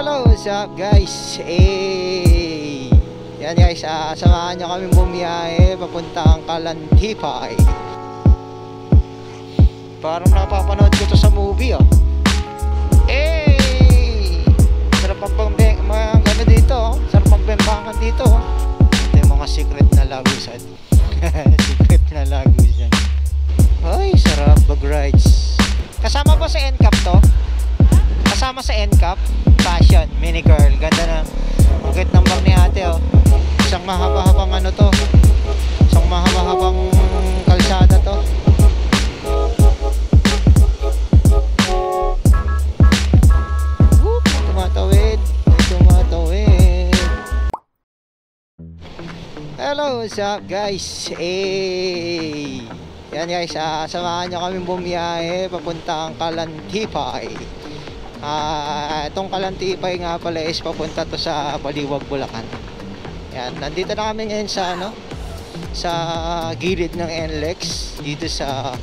Hello, what's up guys? Yan guys, samahan nyo kami bumiyahe papuntang Kalanthipay. Parang napapanood ko to sa movie sarap mga dito sarap magbembangan dito Ito yung mga secret na lagusan. Secret na lagusan. Ay, sarap mag-rides. Kasama ba sa NCAP to? Kasama sa NCAP? Fashion, mini girl. Ganda na. Bakit number ni ate Isang mahaba-habang to. Isang mahaba-habang kalsada to. Tumatawid. Tumatawid. Hello, what's up guys? Yan guys, samahan nyo kami bumiyahe papuntang Kalanthipay. Itong Kalanthipay nga pala is papunta to sa Baliwag, Bulacan. Yan, nandito na kami ngayon sa sa gilid ng NLEX, dito sa,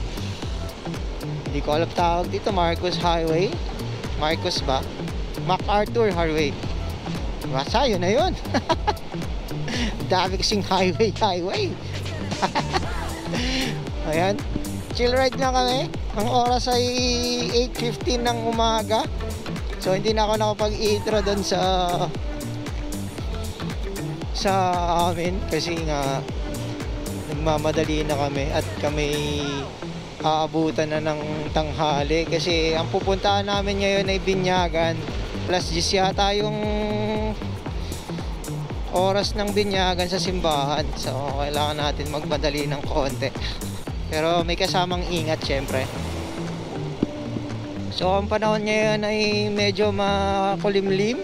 hindi ko alam tawag dito, Marcos Highway. Marcos ba? MacArthur Highway. Basta yun na yun. Dami kasing highway. Ayan, chill ride lang kami. Ang oras ay 8:15 ng umaga. So hindi na ako nakapag-intro doon sa amin kasi nga nagmamadali na kami at kami aabutan na ng tanghali kasi ang pupuntahan namin ngayon ay Binyagan. Plus 10 yata yung oras ng Binyagan sa simbahan. So kailangan natin magmadali ng konti. Pero may kasamang ingat syempre. So ang panahon ngayon ay medyo makulimlim,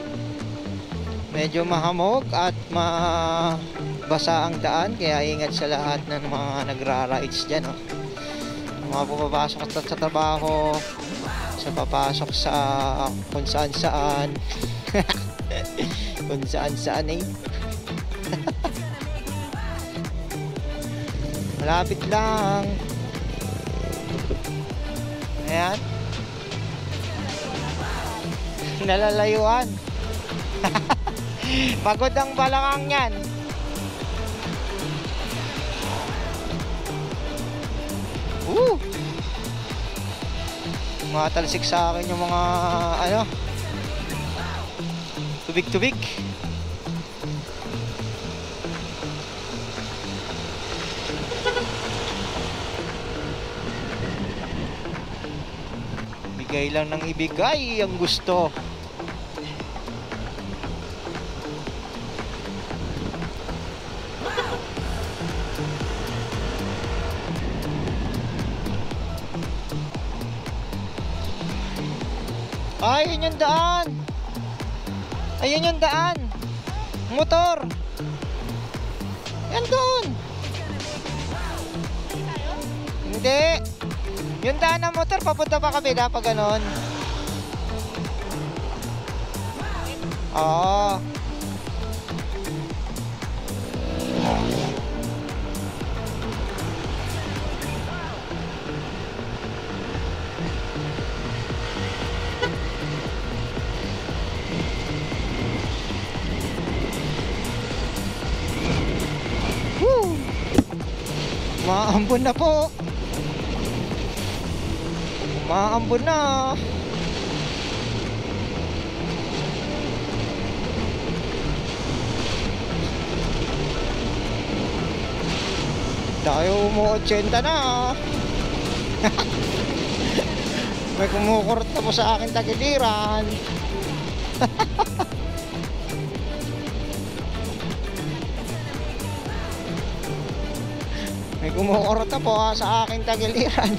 medyo mahamog at mabasa ang daan. Kaya ingat sa lahat ng mga nagra-rides dyan mga pupapasok sa trabaho, sa papasok sa kung saan saan. Kung saan saan malapit lang. Ayan, nalalayuan. Pagod ang balakang yan. Matalsik sa akin yung mga tubig-tubig. Bigay lang ng ibigay ang gusto. Ay, yun yung daan. Ayun yung daan. Motor. Yan doon. Hindi. Yung daan ng motor, papunta pa kami na pag ganon. Oo. Maambon na po. Maambon na. Tayo mo 80 na. May kumukurot na po sa akin tagiliran. May kumukurot na po sa aking tagiliran.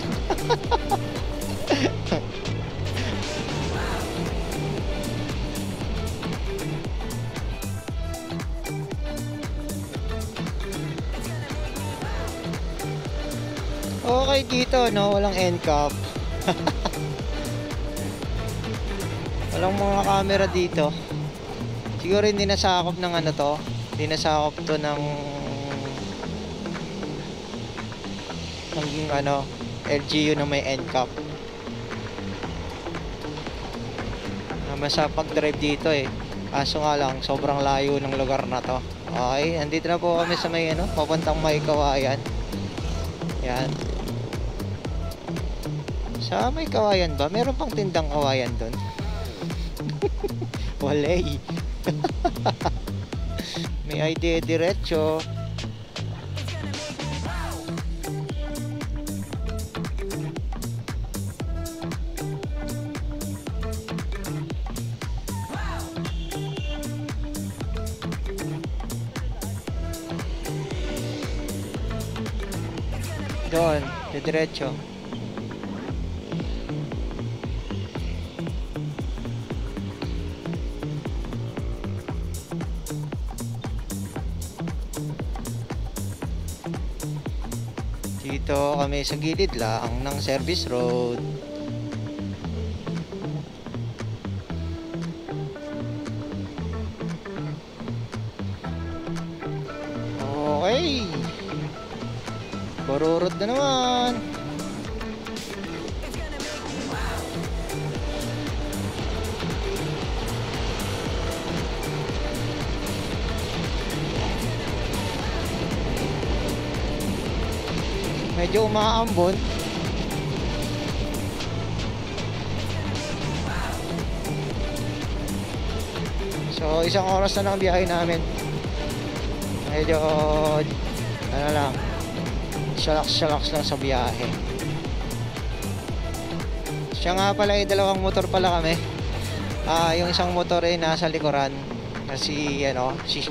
Okay dito walang NCAP. Walang mga camera dito. Siguro hindi nasakop ng hindi nasakop to ng LGU na may NCAP. Masarap mag-drive dito eh. Kaso nga lang, sobrang layo ng lugar na to. Okay, andito na po kami sa may ano, papuntang may Kawayan. Yan. Sa may Kawayan ba? Meron pang tindang kawayan doon. Walay. May idea diretso. Doon, diretso. Dito kami sa gilid lang ng service road. Okay. Bururot na naman. Medyo umaambon. So isang oras na lang biyahe namin. Medyo ano lang, shalax lang sa biyahe. Siya nga pala, dalawang motor pala kami. Yung isang motor ay nasa likuran, si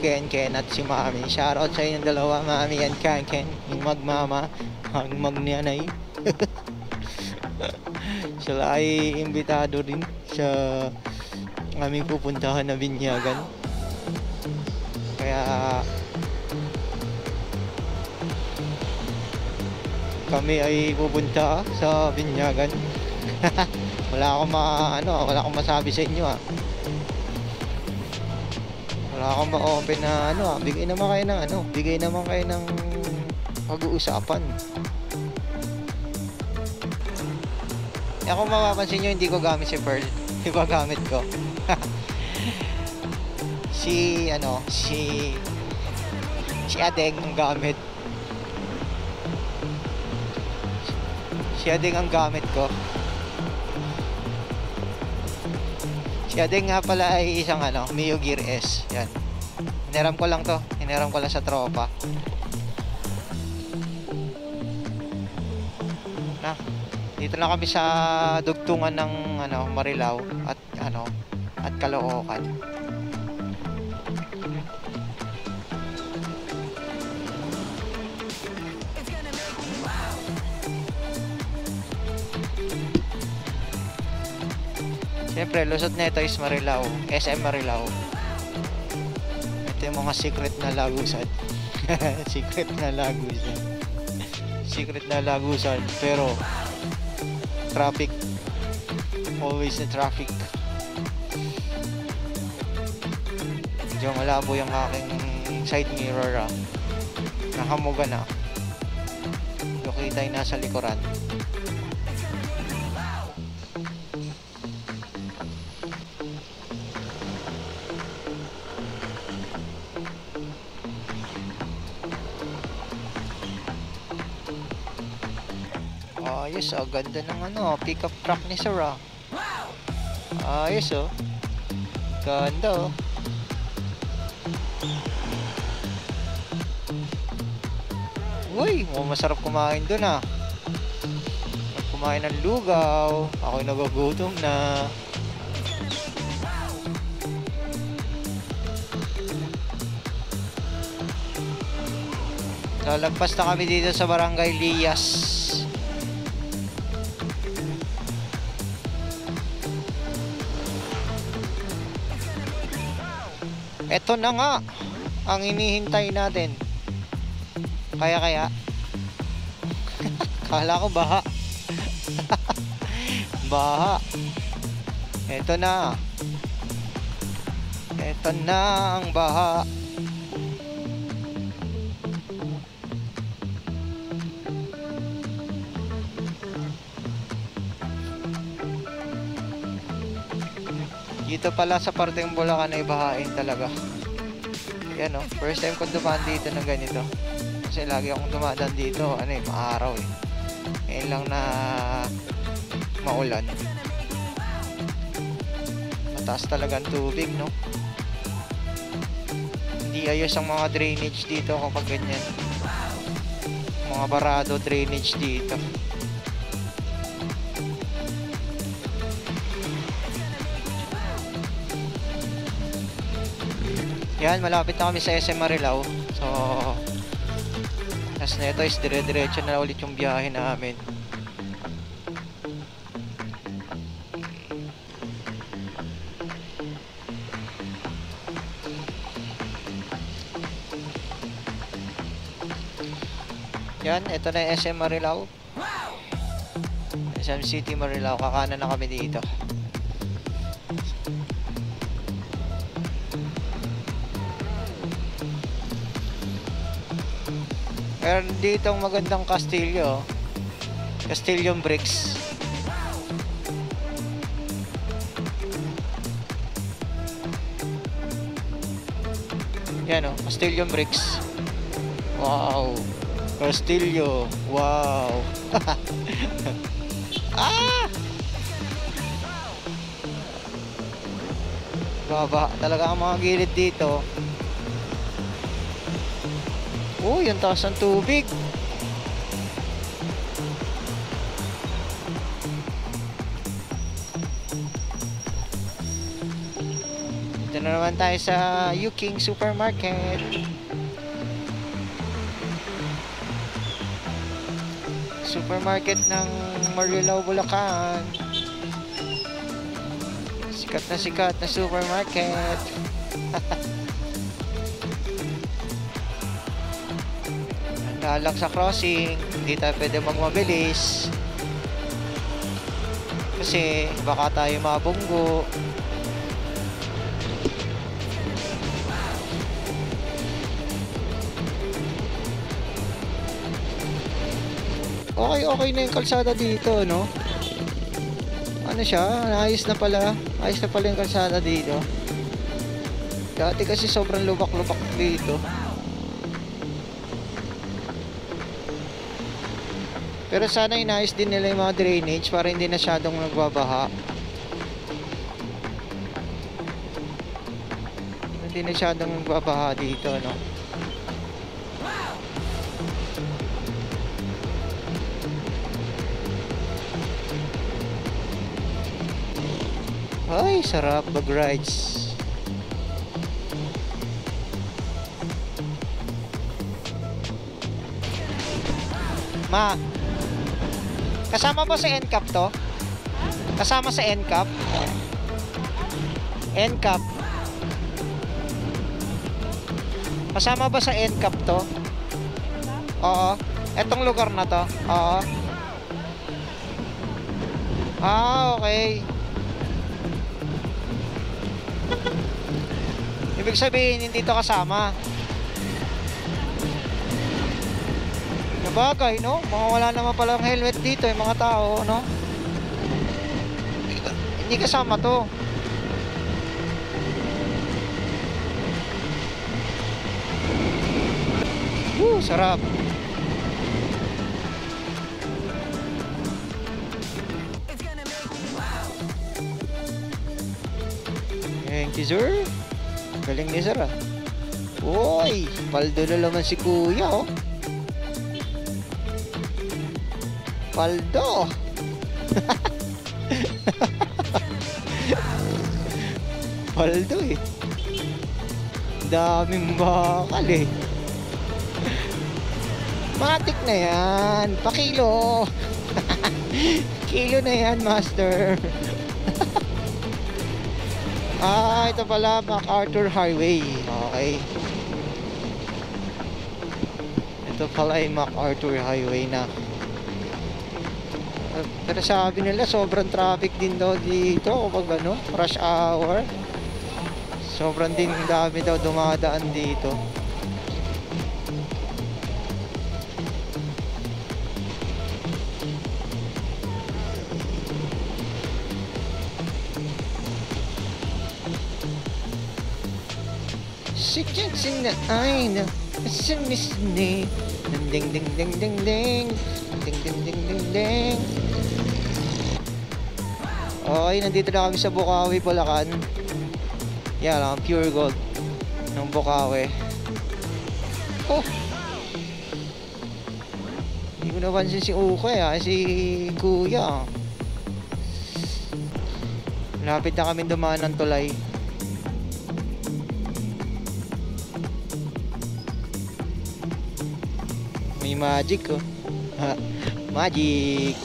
Ken at si Mami. Shoutout sa inyong dalawa, Mami and Ken, yung magmama, magnianay. Sila ay imbitado din sa aming pupuntahan na binyagan. Kaya kami ay pupunta sa binyagan. wala akong masabi sa inyo Wala akong ma-open na bigay naman kayo ng pag-uusapan. Kung mapapansin nyo, hindi ko gamit si Pearl. Iba gamit ko. si Adeng ang gamit. Si Adeng ang gamit ko. Si Adeng nga pala ay isang Mio Gear S. Yan. Hiniram ko lang sa tropa. Dito na kami sa dugtungan ng Marilao at Caloocan. Siyempre, lusot na ito is Marilao, SM Marilao. Ito yung mga secret na lagusan. Secret na lagusan, pero traffic, always na traffic. Medyo malabo yung aking side mirror nakamuga na. Yung kita yung nasa likuran. Ayos, ganda ng pickup truck ni Sir. Ayos, ganda. Uy, masarap kumain dun kumain ng lugaw. Ako'y nagugutom na. Lalagpas na kami dito sa Barangay Lias. Ito na nga ang hinihintay natin. Kaya kala ko baha. Baha. Ito na ang baha. Dito pala sa parteng Bulacan ay bahain talaga. Yan oh, first time ko dumaan dito ng ganito. Kasi lagi akong dumadaan dito, ano eh, maaraw eh. Ngayon lang na maulan. Mataas talaga ang tubig, no? Hindi ayos ang mga drainage dito kapag ganyan. Mga barado drainage dito. Yan, malapit na kami sa SM Marilao. So, as na ito is dire-diretso na ulit yung biyahe namin. Yan, ito na yung SM Marilao. SM City Marilao, kakanan na kami dito. Meron dito ang magandang kastilyo. Castellum Bricks. Yan o, Castellum Bricks. Wow. Castillo. Wow. Ah! Baba talaga ang mga gilid dito. Oh, yung taas ng tubig. Dito na naman tayo sa Yuking Supermarket. Supermarket ng Marilao, Bulacan. Sikat na supermarket. Lang sa crossing, hindi tayo pwede magmabilis kasi baka tayo mabunggo. Okay na yung kalsada dito, no? Ano siya, ayos na pala yung kalsada dito. Dati kasi sobrang lubak-lubak dito. Pero sana inayos din nila yung mga drainage para hindi na masyadong nagbabaha. Hindi na masyadong nagbabaha dito, no? Ay, sarap mag-rides. Ma, kasama ba sa NCAP to? Kasama sa NCAP? NCAP. Kasama ba sa NCAP to? Oo. Etong lugar na to? Oo. Ah, okay. Ibig sabihin, hindi to kasama. Bagay, no? Mga wala naman palang helmet dito yung mga tao, no? Hindi kasama to. Sarap. Thank you, sir. Galing ni sir, ah. Uy, paldo na naman si kuya, oh. Paldo. Paldo eh. Daming bakal eh. Matik na yan. Pakilo. Kilo na yan, master. Ah, ito pala MacArthur Highway. Okay. Ito pala yung MacArthur Highway na. Pero sabi nila sobrang traffic din daw dito kapag ano, rush hour. Sobrang din dami daw dumadaan dito. Sikit sina ay na sinisni. Ding ding ding ding ding. Ding ding ding ding ding. Okay, nandito na kami sa Bukawi, Bulacan. Yan lang, pure gold ng Bukawi. Oh! Hindi ko napansin si Uke si Kuya. Lapit na kami dumaan ng tulay. May magic oh. Magic.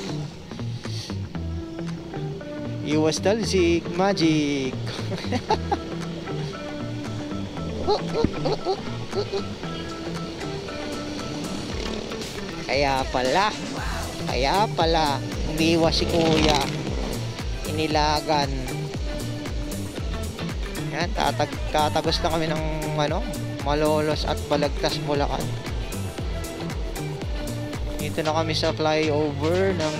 Iwas talsik, magic. Kaya pala, umiiwas si Kuya. Inilagan. Yan, tatagos na kami ng Malolos at Balagtas, Bulacan. Dito na kami sa flyover ng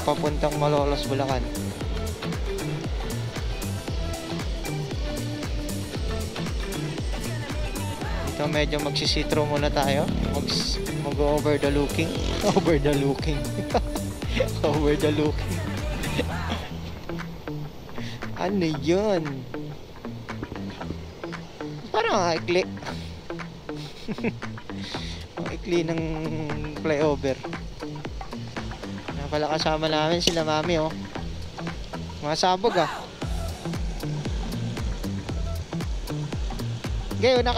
papuntang Malolos, Bulacan. Dito medyo magsisitro muna tayo. Mag-over the looking. Over the looking. Over the looking. Ano yun? Parang ikli. Ang ikli ng flyover. Pala kasama namin sila mami oh. Mga sabog ah. Okay, una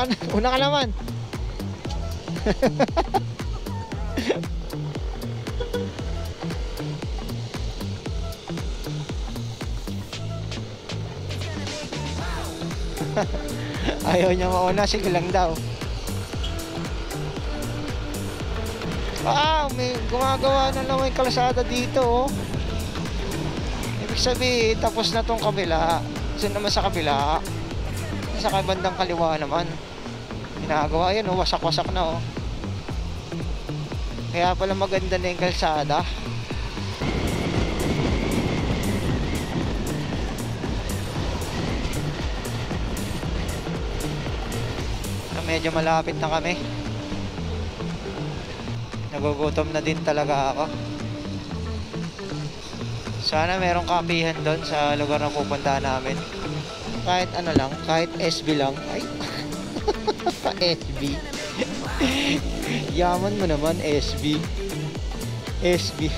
ka naman. Ayaw niya mauna, sige lang daw. May gumagawa na naman yung kalsada dito oh. Ibig sabihin tapos na tong kabila. Saan naman sa kabila? Sa bandang kaliwa naman ginagawa yan oh, wasak-wasak na oh. Kaya pala maganda na yung kalsada. Medyo malapit na kami. Nagugutom na din talaga ako. Sana merong kapihan doon sa lugar na pupuntahan namin. Kahit ano lang, kahit SB lang. Ay, SB. Yaman mo naman, SB. SB.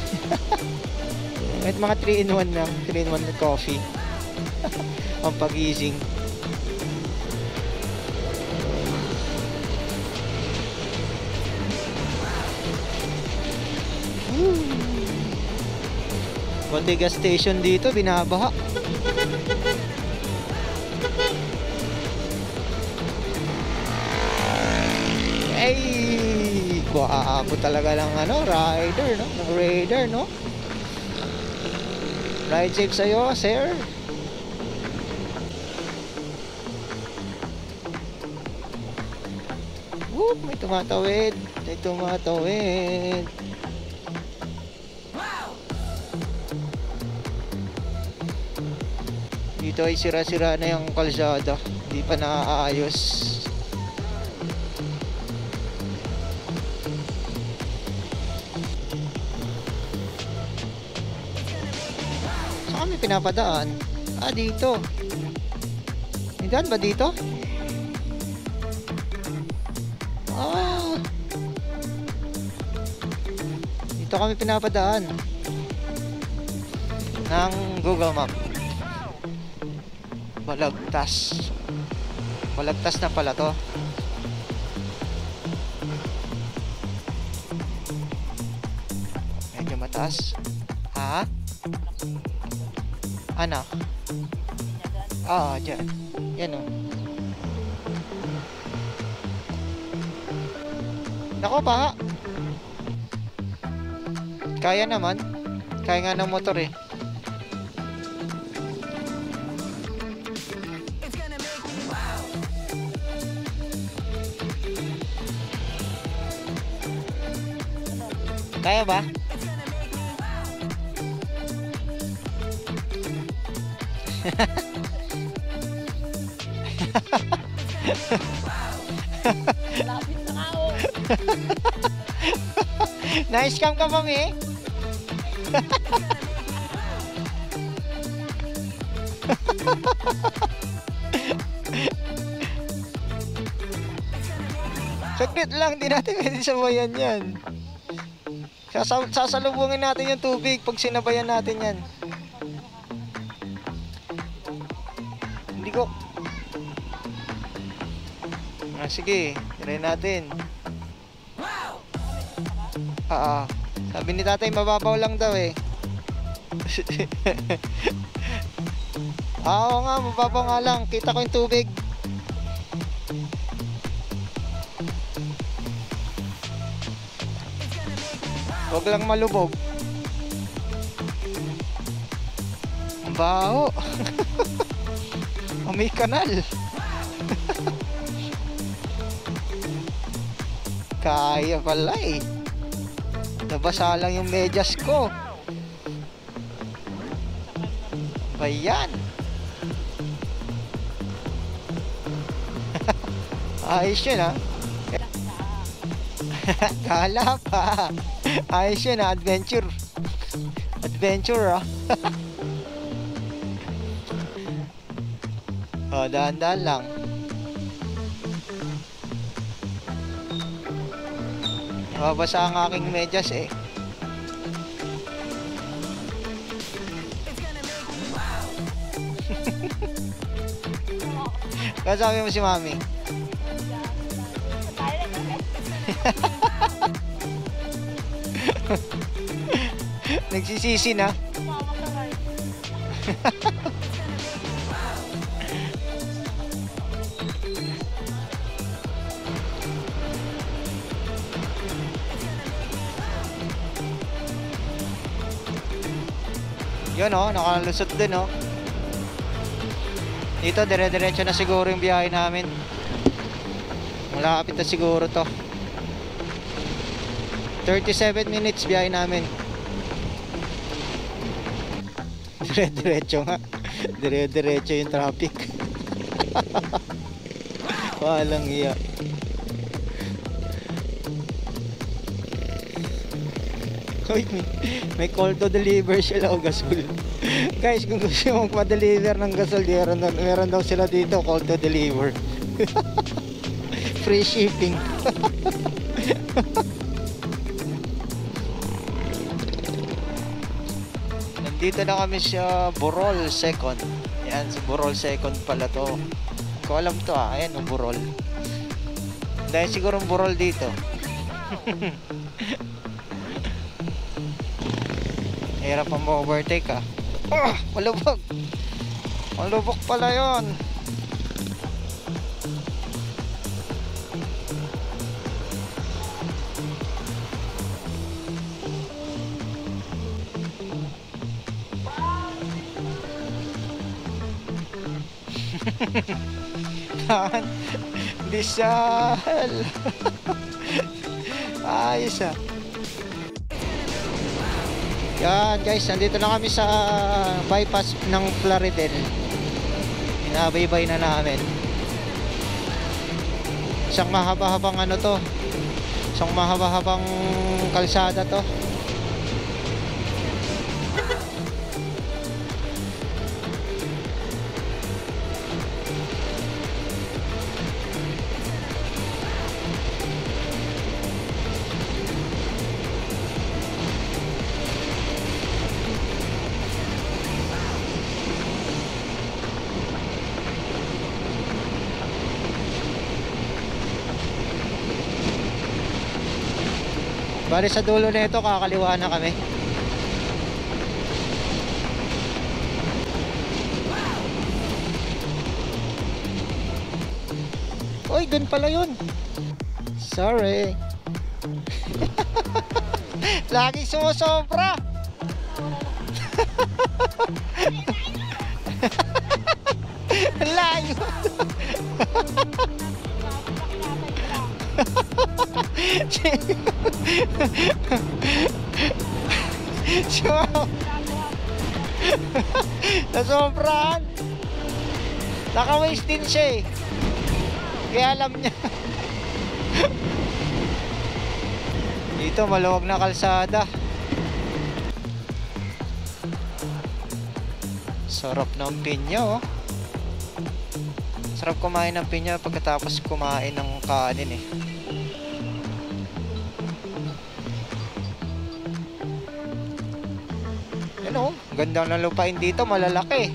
Kahit mga 3-in-1 lang, 3-in-1 na coffee. Ang pagising. Bodega station dito, binabaha. Ay, guwapo talaga ng rider, no? Ng raider, no? Ride safe sa'yo, sir. Whoop, may tumatawid. May tumatawid. Dito ay sira-sira na yung kalsada. Hindi pa naaayos. Saan kami pinapadaan? Dito. May daan ba dito? Dito kami pinapadaan ng Google Map. Balagtas. Balagtas na pala to. Medyo mataas. Ha? Ano? Dyan. Yan o. Nako pa. Kaya naman. Kaya nga ng motor eh. Kaya ba? Na-scam ka pa, Mi? Saglit lang, di natin pwede sabayan yan. Sasalubungin natin yung tubig pag sinabayan natin yan. Hindi ko... sige, try natin. Sabi ni tatay mababaw lang daw eh. Oo nga, mababaw nga lang. Kita ko yung tubig. Huwag lang malubog. Ang baho. May kanal. Kaya pala eh. Nabasa lang yung medyas ko. Ba yan? Ayos yun ha. Kala pa. Ayos yun ha. Adventure. Adventure ha. Dahan-dahan lang. Mabasa ang aking medyas eh. Kasabi mo si Mami. Nagsisisi na. Yun oh, nakalusot din oh. Dito dire-diretso na siguro yung biyahe namin. Malapit na siguro to. 37 minutes biyahe namin. Dire-diretso nga. Dire-diretso yung traffic. Walang iya. Uy, may call to deliver sila o gasol. Guys, kung gusto mong pa-deliver ng gasol, meron daw sila dito call to deliver. Free shipping. Nandito na kami sa Burol 2nd. Yan, sa Burol 2nd pala to. Ko alam to ayan yung Burol. Dahil siguro Burol dito. Hirap ang ma-overtake ah. Malubog. Malubog pala yun. Disal. Ayos ah. Yan guys, nandito na kami sa bypass ng Plaridel. Inabaybay na namin. Isang mahaba-habang ano to. Isang mahaba-habang kalsada to. Bali sa dulo na ito, kakaliwa na kami. Uy, dun pala yun. Sorry. Lagi sumusobra. Layo. Nasobrahan. Naka-waste din siya eh. Kaya alam niya. Dito maluwag na kalsada. Sarap ng pinya, oh. Sarap kumain ng pinya pagkatapos kumain ng kanin eh. Ano, ganda ng lupain dito, malalaki.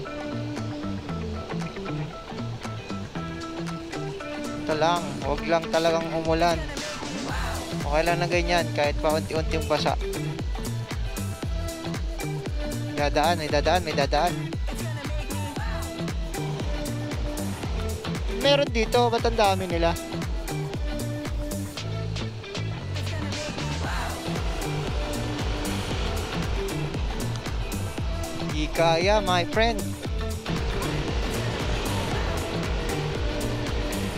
Ito lang, huwag lang talagang umulan. Okay lang na ganyan, kahit pa unti-unting basa. May dadaan. Meron dito, ba't ang dami nila? Di kaya, my friend.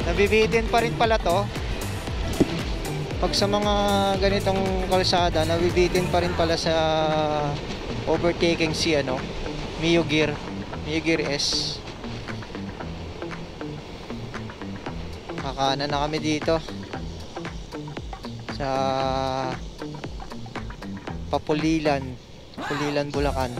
Nabibitin pa rin pala to. Pag sa mga ganitong kalsada, nabibitin pa rin pala sa overtaking si ano, Mio Gear S. Kakanan na kami dito sa Pulilan, Bulacan.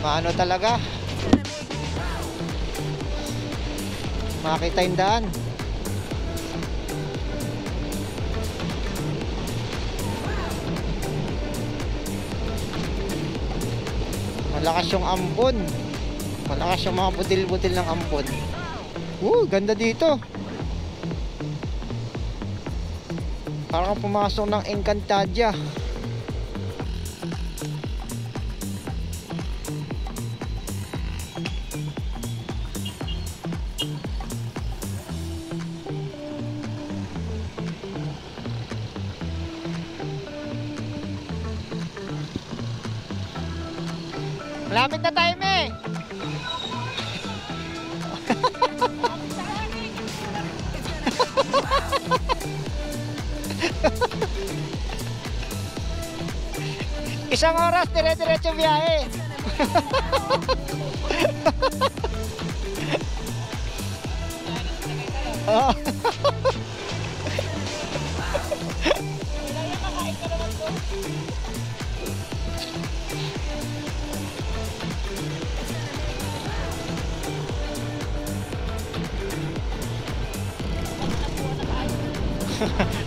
Maano talaga, makita yung daan. Malakas yung ambon. Malakas yung mga butil-butil ng ambon. Ganda dito. Parang pumasok ng Encantadia. Malapit na tayo, me. Isang oras, dire-diretso biyahe. Oh.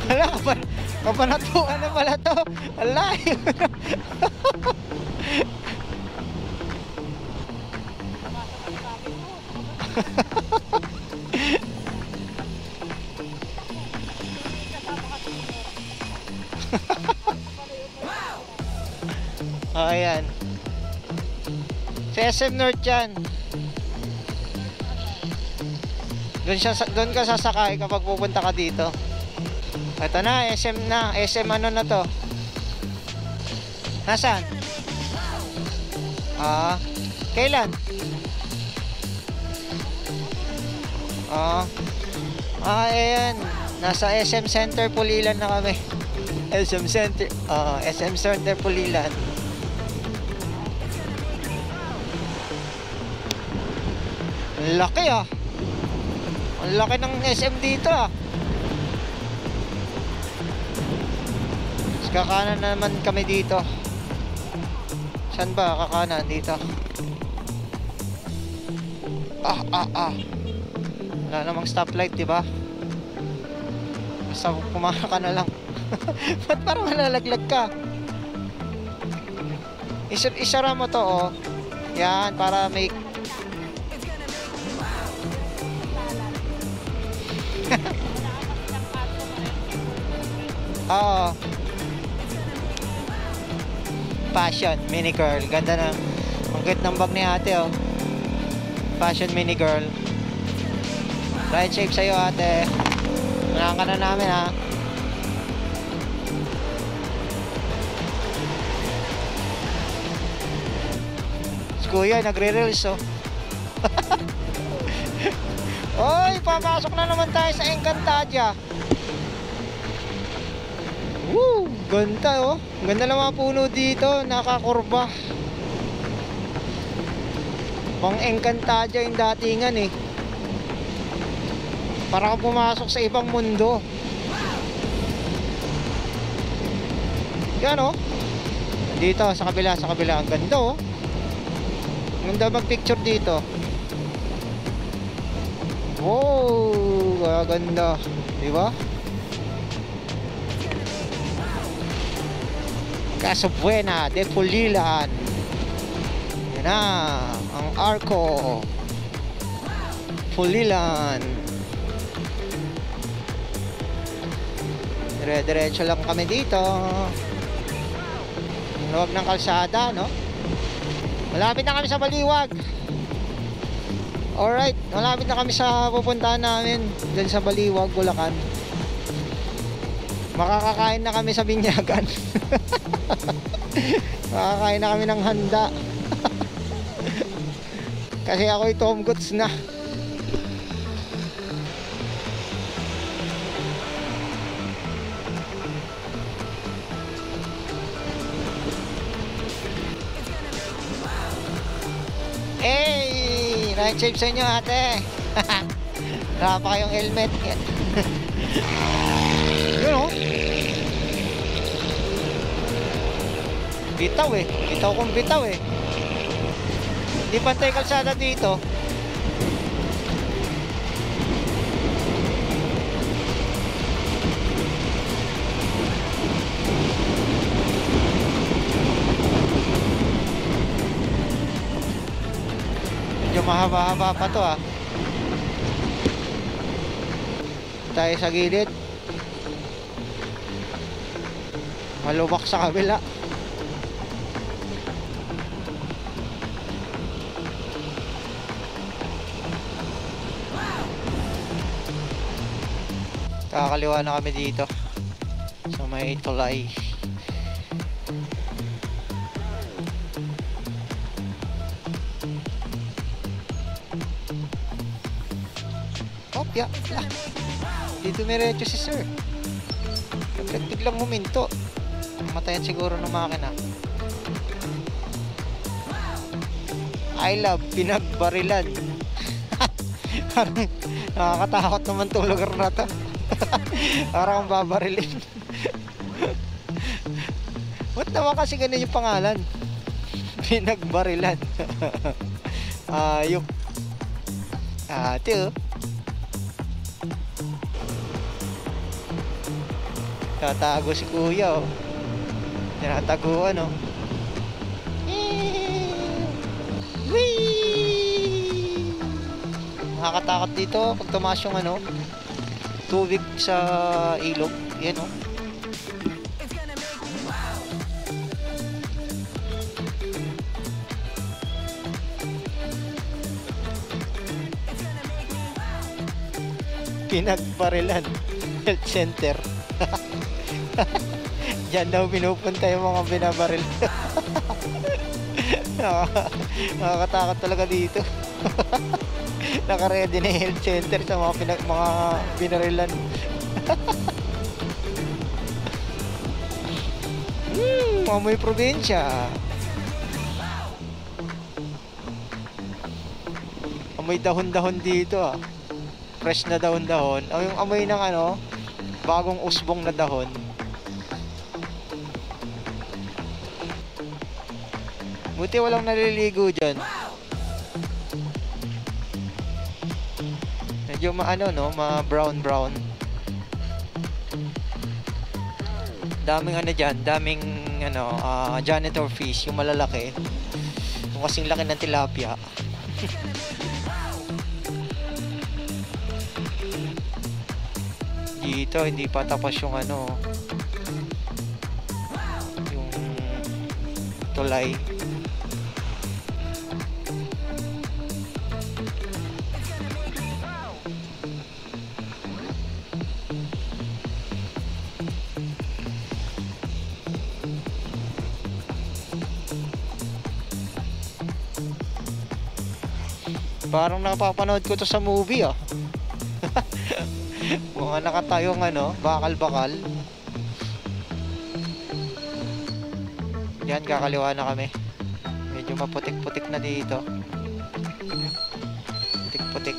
Hala, kapanatuan na pala to. Hala. Ayan. Sa SM North yan. Doon ka sasakay kapag pupunta ka dito. Ito na, SM na. SM ano na to? Nasaan? Kailan? Ayan. Nasa SM Center Pulilan na kami. SM Center Pulilan. Ang laki ah. Ang laki ng SM dito ah. Kakanan na naman kami dito. Saan ba kakanan? Dito. Wala namang stoplight, diba? Basta kumaka ka na lang. Ba't parang malalaglag ka? Isara mo to, oh. Yan, para may... Oo. Passion mini girl. Ganda na. Ang cute ng bag ni ate, oh. Passion mini girl. Ride safe sa'yo, ate. Unahan ka na namin, ha. Si kuya nagre-reels, oh. Oy, papasok na naman tayo sa Encantadia. Woo! Ganda oh. Ganda ng mga puno dito. Nakakurba. Pang Encantadia yung datingan eh. Para kang pumasok sa ibang mundo. Yan oh. Dito sa kabila, sa kabila. Ang ganda oh. Ang ganda mag-picture dito. Wow, ganda. Diba? Casabuena de Pulilan. Yan na. Ang Arco Pulilan. Dire-diretso lang kami dito. Luwag ng kalsada, no? Malapit na kami sa Baliwag. Alright, malapit na kami sa pupuntahan namin. Dyan sa Baliwag, Bulacan. Makakakain na kami sa Binyagan. Makakain na kami ng handa. Kasi ako'y Tom Goods na. Hey! Ride safe sa inyo ate. Wala pa kayong helmet. Yun o. Bitaw eh. Bitaw kong bitaw eh. Hindi pantay kalsada dito. Medyo mahaba-haba pa to ah. Tayo sa gilid. Malubak sa kabila. Kakaliwa na kami dito sa may tulay. Opya lah. Dito merecho si sir. Biglang huminto. Matayan siguro ng makina. I love Pinagbarilan. Parang nakakatakot naman itong lugar na to. Parang babarilin. Ba't naman kasi ganun yung pangalan? Pinagbarilan. Ayok. Ate oh. Tatago si kuya oh. Tinataguan oh. Whee! Nakakatakot dito pag tumaas yung ano, tubig sa ilog. Yan oh. Pinagbarilan Health Center. Diyan daw pinupunta yung mga binabaril. Nakakatakot talaga dito. Naka-ready na yung health center sa mga binarilan. Amoy probinsya. Amoy dahon-dahon dito ah. Fresh na dahon-dahon. O yung amoy ng ano, bagong usbong na dahon. Buti walang naliligo dyan. Medyo maano no, ma-brown. Daming ano dyan, daming ano, janitor fish, yung malalaki. Yung kasing laki ng tilapia. Dito, hindi pa tapos yung ano, yung tulay. Parang napapanood ko to sa movie ah. Mga nakatayong ano, bakal-bakal. Yan, kakaliwa na kami. Medyo maputik-putik na dito. Putik-putik.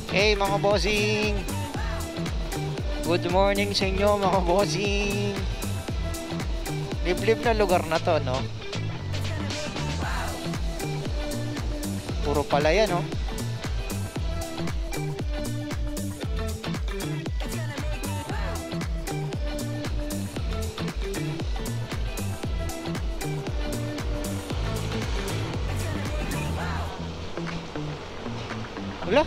Hey mga bossing! Good morning sa inyo mga bossing! Liblib na lugar na to, no? Puro pala yan, no? Wala.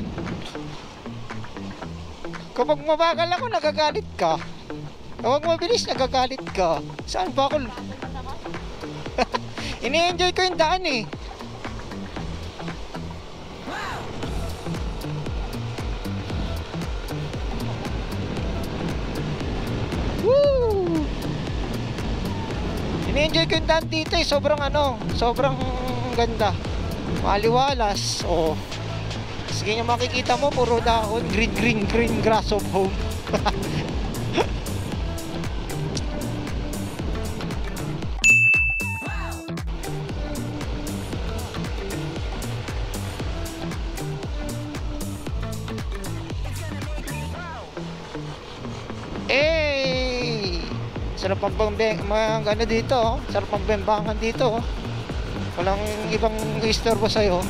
Kapag mabagal ako, nagagalit ka. Kapag mabilis, nagagalit ka. Saan ba ako? Ini-enjoy ko yung daan eh. Woo! Ini-enjoy ko yung daan dito eh. Sobrang sobrang ganda. Maliwalas. Oh. Sige nyo makikita mo, puro dahon. Green grass of home. Eh, sarap mga ano dito, oh. Sarap magbembangan dito, oh. Walang ibang istorbo sa'yo.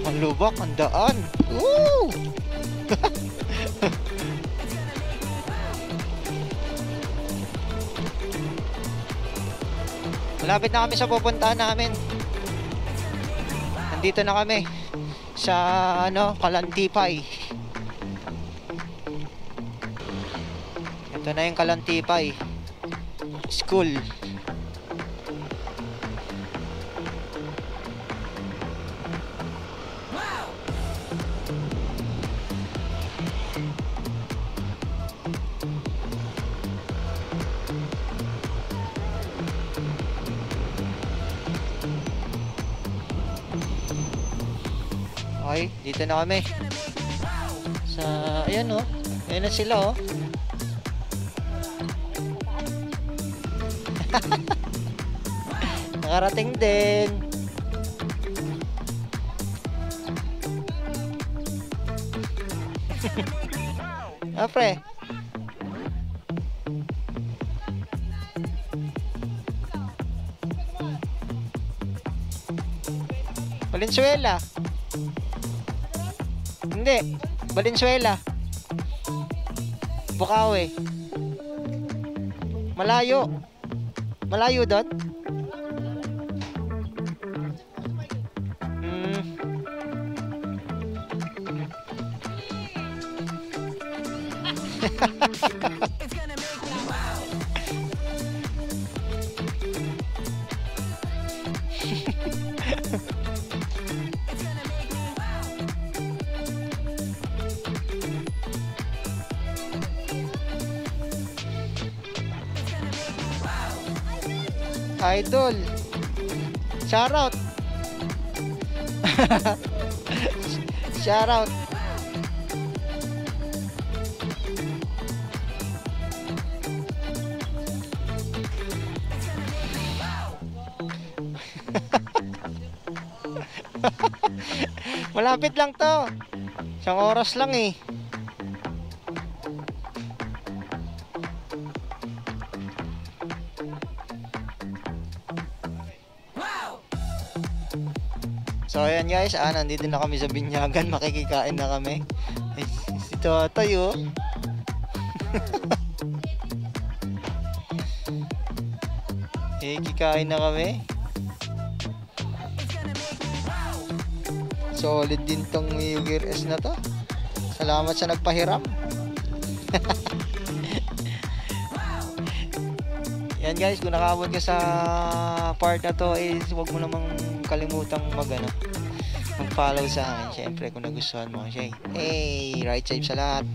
Ang lubak, ang daan. Woo! Malapit na kami sa pupuntahan namin. Nandito na kami sa Kalantipay. Ito na yung Kalantipay School. Okay, dito na kami sa, ayan oh, ayan na sila oh. Nakarating din. Ah, pre. Valenzuela. Hindi, Valenzuela. Bukawi. Malayo. Malayo doon? Idol. Shout out. Shout out. Malapit lang to. Isang oras lang eh. So ayan guys, nandito na kami sa Binyagan, makikikain na kami. Si Totoy oh. Kikain na kami. Solid din tong Yuger S na to. Salamat sa nagpahiram. Yan guys, kung nakaabot ka sa part na to is huwag mo namang kalimutang mag-follow sa akin. Syempre kung nagustuhan mo siya. Hey, right side sa lahat.